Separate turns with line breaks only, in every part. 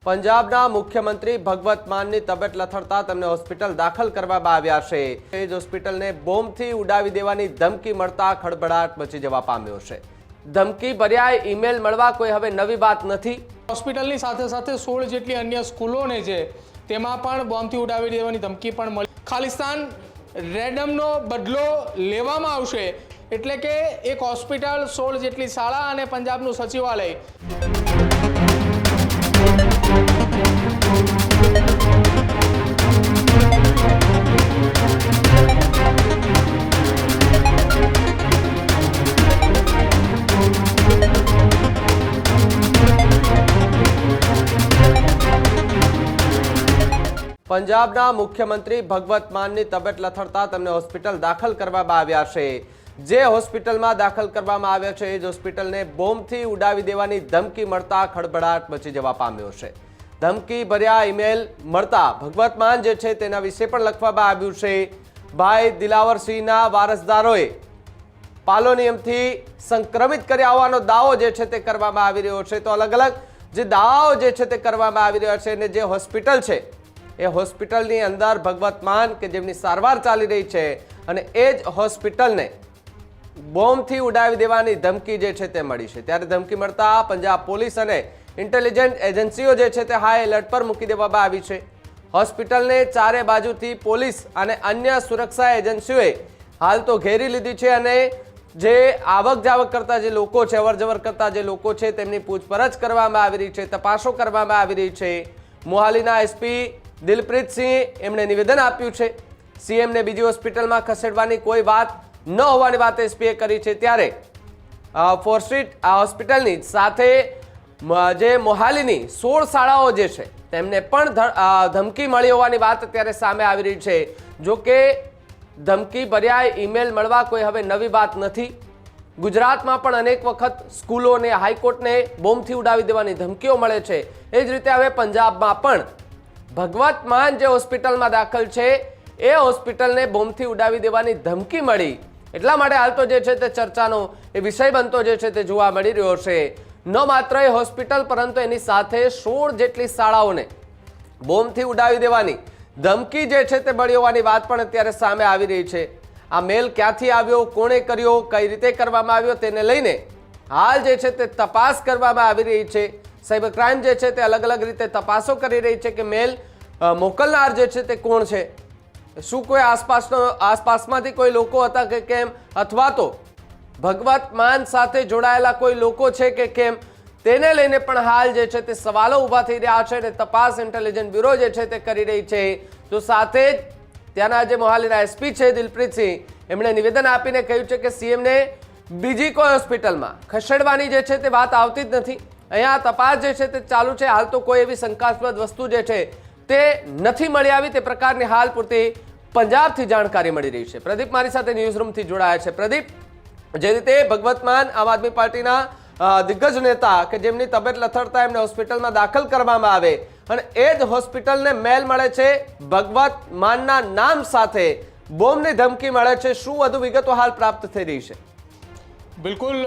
પંજાબના મુખ્યમંત્રી ભગવત માનની તબિયત લથડતા તેમને હોસ્પિટલ દાખલ કરવામાં આવ્યા છે। એ જ હોસ્પિટલને બોમ્બથી ઉડાવી દેવાની ધમકી મળતા ખળભળાટ મચી જવા પામ્યો છે। ધમકી ભર્યા ઈમેલ મળવા કોઈ હવે નવી વાત નથી।
હોસ્પિટલની સાથે સાથે 16 જેટલી અન્ય સ્કૂલોને છે તેમાં પણ બોમ્બથી ઉડાવી દેવાની ધમકી પણ મળી। ખાલિસ્તાન રેડમનો બદલો લેવામાં આવશે એટલે કે એક હોસ્પિટલ, 16 જેટલી શાળા અને પંજાબનું સચિવાલય।
પંજાબના મુખ્યમંત્રી ભગવત માનની તબિયત લથડતા તેમને હોસ્પિટલ દાખલ કરવામાં આવ્યા છે। જે હોસ્પિટલમાં દાખલ કરવામાં આવ્યા છે એ જ હોસ્પિટલને બોમ્બથી ઉડાવી દેવાની ધમકી મળતા ખળભળાટ મચી જવા પામ્યો છે। ધમકી ભર્યા ઈમેલ મળતા ભગવત માન જે છે તેના વિશે પણ લખવામાં આવ્યું છે। ભાઈ દિલાવરસિંહના વારસદારોએ પાલોનિયમથી સંક્રમિત કર્યા હોવાનો દાવો જે છે તે કરવામાં આવી રહ્યો છે। તો અલગ અલગ જે દાવાઓ જે છે તે કરવામાં આવી રહ્યા છે અને જે હોસ્પિટલ છે એ હોસ્પિટલની અંદર ભગવત માન કે જેમની સારવાર ચાલી રહી છે અને એ જ હોસ્પિટલને બોમ્બથી ઉડાવી દેવાની ધમકી જે છે તે મળી છે। ત્યારે ધમકી મળતા પંજાબ પોલીસ અને ઇન્ટેલિજન્સ એજન્સીઓ જે છે તે હાઈ એલર્ટ પર મૂકી દેવામાં આવી છે। હોસ્પિટલને ચારે બાજુથી પોલીસ અને અન્ય સુરક્ષા એજન્સીઓએ હાલ તો ઘેરી લીધી છે અને જે આવક જાવક કરતા જે લોકો છે, અવરજવર કરતા જે લોકો છે તેમની પૂછપરછ કરવામાં આવી રહી છે, તપાસો કરવામાં આવી રહી છે। મોહાલીના એસપી દિલપ્રીતસિંહ એમણે નિવેદન આપ્યું છે। સીએમને બીજી હોસ્પિટલમાં ખસેડવાની કોઈ વાત ન હોવાની વાત એસપીએ કરી છે। ત્યારે ફોર્સ્ટ્રીટ હોસ્પિટલની સાથે જે મોહાલીની 16 શાળાઓ જે છે તેમને પણ ધમકી મળી હોવાની વાત અત્યારે સામે આવી રહી છે। જો કે ધમકી ભર્યા ઈમેલ મળવા કોઈ હવે નવી વાત નથી। ગુજરાતમાં પણ અનેક વખત સ્કૂલોને, હાઈકોર્ટને બોમ્બથી ઉડાવી દેવાની ધમકીઓ મળે છે। એ જ રીતે હવે પંજાબમાં પણ ભગવત માન જે હોસ્પિટલમાં દાખલ છે એ હોસ્પિટલને બોમ્બથી ઉડાવી દેવાની ધમકી મળી। એટલા માટે હાલ તો જે છે તે ચર્ચાનો એ વિષય બનતો જે છે તે જોવા મળી રહ્યો છે। ન માત્ર એ હોસ્પિટલ પરંતુ એની સાથે 16 જેટલી શાળાઓને બોમ્બથી ઉડાવી દેવાની ધમકી જે છે તે મળી હોવાની વાત પણ અત્યારે સામે આવી રહી છે। આ મેલ ક્યાંથી આવ્યો, કોણે કર્યો, કઈ રીતે કરવામાં આવ્યો તેને લઈને હાલ જે છે તે તપાસ કરવામાં આવી રહી છે। સાયબર ક્રાઇમ જે છે તે અલગ અલગ રીતે તપાસો કરી રહી છે કે મેલ મોકલનાર જે છે તે કોણ છે, શું કોઈ આસપાસમાંથી કોઈ લોકો હતા કે કેમ, અથવા તો ભગવત માન સાથે જોડાયેલા કોઈ લોકો છે કે કેમ, તેને લઈને પણ હાલ જે છે તે સવાલો ઊભા થઈ રહ્યા છે અને તપાસ ઇન્ટેલિજન્સ બ્યુરો જે છે તે કરી રહી છે। તો સાથે જ ત્યાંના જે મોહાલીના એસપી છે દિલપ્રીતસિંહ એમણે નિવેદન આપીને કહ્યું છે કે સીએમને બીજી કોઈ હોસ્પિટલમાં ખસેડવાની જે છે તે વાત આવતી જ નથી। અહીંયા તપાસ જે છે તે ચાલુ છે। હાલ તો કોઈ એવી શંકાસ્પદ વસ્તુ જે છે તે નથી મળી આવી તે પ્રકારની હાલ પૂરતી પંજાબથી જાણકારી મળી રહી છે। પ્રદીપ મારી સાથે ન્યૂઝરૂમથી જોડાયા છે। પ્રદીપ, જે રીતે ભગવત માન આમ આદમી પાર્ટીના દિગ્ગજ નેતા કે જેમની તબિયત લથડતા એમને હોસ્પિટલમાં દાખલ કરવામાં આવે અને એ જ હોસ્પિટલને મેલ મળે છે ભગવત માનના નામ સાથે બોમ્બની ધમકી મળે છે, શું વધુ વિગતો હાલ પ્રાપ્ત થઈ રહી છે?
બિલકુલ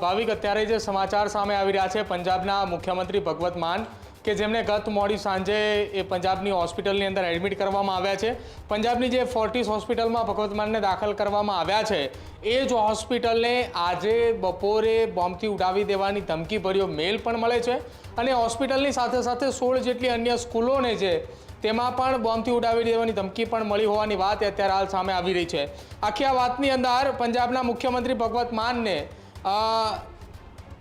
ભાવિક, અત્યારે જે સમાચાર સામે આવી રહ્યા છે પંજાબના મુખ્યમંત્રી ભગવત માન કે જેમને ગત મોડી સાંજે એ પંજાબની હોસ્પિટલની અંદર એડમિટ કરવામાં આવ્યા છે। પંજાબની જે ફોર્ટિસ હોસ્પિટલમાં ભગવત માનને દાખલ કરવામાં આવ્યા છે એ જ હોસ્પિટલને આજે બપોરે બોમ્બથી ઉડાવી દેવાની ધમકી ભર્યો મેલ પણ મળે છે અને હોસ્પિટલની સાથે સાથે 16 જેટલી અન્ય સ્કૂલોને છે તેમાં પણ બોમ્બથી ઉડાવી દેવાની ધમકી પણ મળી હોવાની વાત અત્યારે હાલ સામે આવી રહી છે। આખી આ વાતની અંદર પંજાબના મુખ્યમંત્રી ભગવત માનને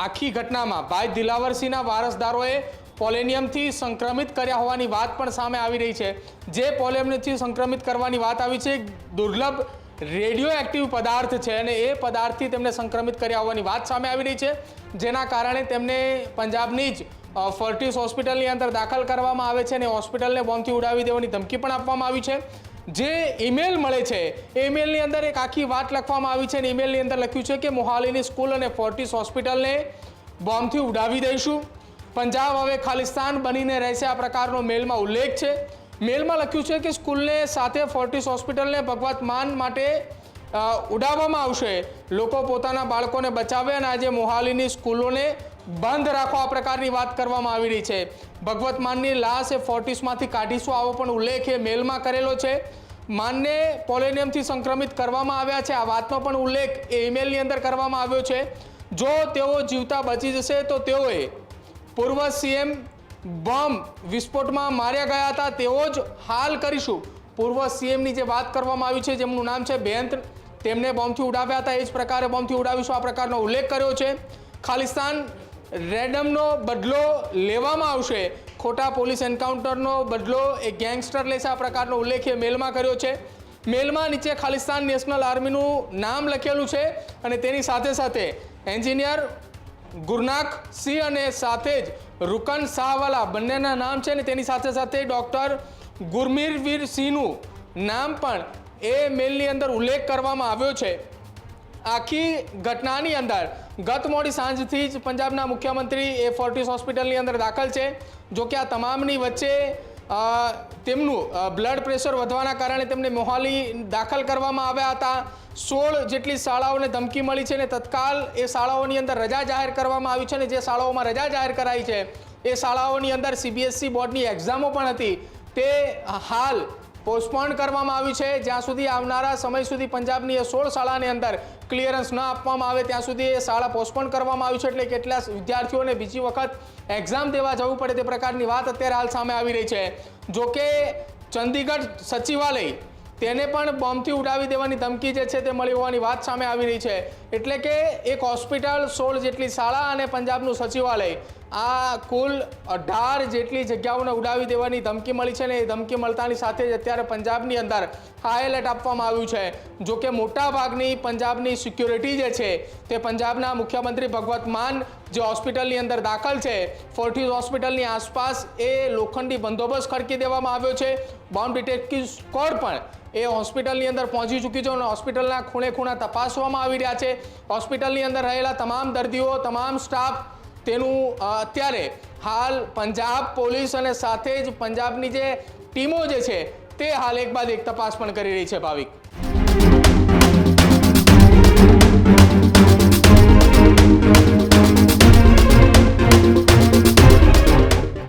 આખી ઘટનામાં ભાઈ દિલાવરસિંહના વારસદારોએ પોલેનિયમથી સંક્રમિત કર્યા હોવાની વાત પણ સામે આવી રહી છે। જે પોલેનિયમથી સંક્રમિત કરવાની વાત આવી છે દુર્લભ રેડિયો એક્ટિવ પદાર્થ છે અને એ પદાર્થથી તેમને સંક્રમિત કર્યા હોવાની વાત સામે આવી રહી છે, જેના કારણે તેમને પંજાબની જ ફોર્ટિસ હોસ્પિટલની અંદર દાખલ કરવામાં આવે છે અને હોસ્પિટલને બોમ્બથી ઉડાવી દેવાની ધમકી પણ આપવામાં આવી છે। જે ઈમેલ મળે છે એ ઈમેલની અંદર એક આખી વાત લખવામાં આવી છે અને ઈમેલની અંદર લખ્યું છે કે મોહાલીની સ્કૂલ અને ફોર્ટિસ હોસ્પિટલને બોમ્બથી ઉડાવી દઈશું, પંજાબ હવે ખાલિસ્તાન બનીને રહેશે, આ પ્રકારનો મેલમાં ઉલ્લેખ છે। મેલમાં લખ્યું છે કે સ્કૂલને સાથે ફોર્ટિસ હોસ્પિટલને ભગવત માન માટે ઉડાવવામાં આવશે। લોકો પોતાના બાળકોને બચાવે અને આજે મોહાલીની સ્કૂલોને બંધ રાખો આ પ્રકારની વાત કરવામાં આવી રહી છે. ભગવત માનની લાશ એ ફોર્ટિસમાંથી કાઢીશું આવો પણ ઉલ્લેખ એ મેલમાં કરેલો છે. માનને પોલેનિયમથી સંક્રમિત કરવામાં આવ્યા છે આ વાતનો પણ ઉલ્લેખ એ ઈમેલની અંદર કરવામાં આવ્યો છે. જો તેઓ જીવતા બચી જશે તો તેઓએ પૂર્વ સીએમ બોમ્બ વિસ્ફોટમાં માર્યા ગયા હતા તેવો જ હાલ કરીશું. પૂર્વ સીએમની જે વાત કરવામાં આવી છે જેમનું નામ છે બેંત, તેમને બોમ્બથી ઉડાવ્યા હતા એ જ પ્રકારે બોમ્બથી ઉડાવીશું આ પ્રકારનો ઉલ્લેખ કર્યો છે. ખાલિસ્તાન રેડમનો બદલો લેવામાં આવશે, ખોટા પોલીસ એન્કાઉન્ટરનો બદલો એ ગેંગસ્ટર લેશે આ પ્રકારનો ઉલ્લેખ એ મેલમાં કર્યો છે. મેલમાં નીચે ખાલિસ્તાન નેશનલ આર્મીનું નામ લખેલું છે અને તેની સાથે સાથે એન્જિનિયર ગુરનાક સિંહ અને સાથે જ રૂકન શાહવાલા બંનેના નામ છે અને તેની સાથે સાથે ડૉક્ટર ગુરમીરવીર સિંહનું નામ પણ એ મેલની અંદર ઉલ્લેખ કરવામાં આવ્યો છે. આખી ઘટનાની અંદર ગત મોડી સાંજથી જ પંજાબના મુખ્યમંત્રી એ ફોર્ટિસ હોસ્પિટલની અંદર દાખલ છે. જો કે આ તમામની વચ્ચે તેમનું બ્લડ પ્રેશર વધવાના કારણે તેમને મોહાલી દાખલ કરવામાં આવ્યા હતા. 16 જેટલી શાળાઓને ધમકી મળી છે અને તત્કાલ એ શાળાઓની અંદર રજા જાહેર કરવામાં આવી છે અને જે શાળાઓમાં રજા જાહેર કરાઈ છે એ શાળાઓની અંદર CBSE બોર્ડની એક્ઝામો પણ હતી તે હાલ પોસ્ટપોન કરવામાં આવી છે. જ્યાં સુધી આવનારા સમય સુધી પંજાબની એ 16 શાળાની અંદર ક્લિયરન્સ ન આપવામાં આવે ત્યાં સુધી એ શાળા પોસ્ટપોન કરવામાં આવી છે. એટલે કેટલા વિદ્યાર્થીઓને બીજી વખત એક્ઝામ દેવા જવું પડે તે પ્રકારની વાત અત્યારે હાલ સામે આવી રહી છે. જોકે ચંદીગઢ સચિવાલય તેને પણ બોમ્બથી ઉડાવી દેવાની ધમકી જે છે તે મળી હોવાની વાત સામે આવી રહી છે. એટલે કે એક હોસ્પિટલ, 16 જેટલી શાળા અને પંજાબનું સચિવાલય આ કુલ 18 જેટલી જગ્યાઓને ઉડાવી દેવાની ધમકી મળી છે અને એ ધમકી મળતાની સાથે જ અત્યારે પંજાબની અંદર હાઈ એલર્ટ આપવામાં આવ્યું છે. જો કે મોટાભાગની પંજાબની સિક્યોરિટી જે છે તે પંજાબના મુખ્યમંત્રી ભગવત માન જે હોસ્પિટલની અંદર દાખલ છે ફોર્ટિસ હોસ્પિટલની આસપાસ એ લોખંડી બંદોબસ્ત ખડકી દેવામાં આવ્યો છે. બોમ્બ ડિટેક્ટિવ સ્ક્વોડ પણ એ હોસ્પિટલની અંદર પહોંચી ચૂકી છે અને હોસ્પિટલના ખૂણે ખૂણા તપાસવામાં આવી રહ્યા છે. હોસ્પિટલની અંદર રહેલા તમામ દર્દીઓ, તમામ સ્ટાફ તેનું અત્યારે હાલ પંજાબ પોલીસ અને સાથે જ પંજાબની જે ટીમો જે છે તે હાલ એક બાદ એક તપાસ પણ કરી રહી છે. ભાવિક.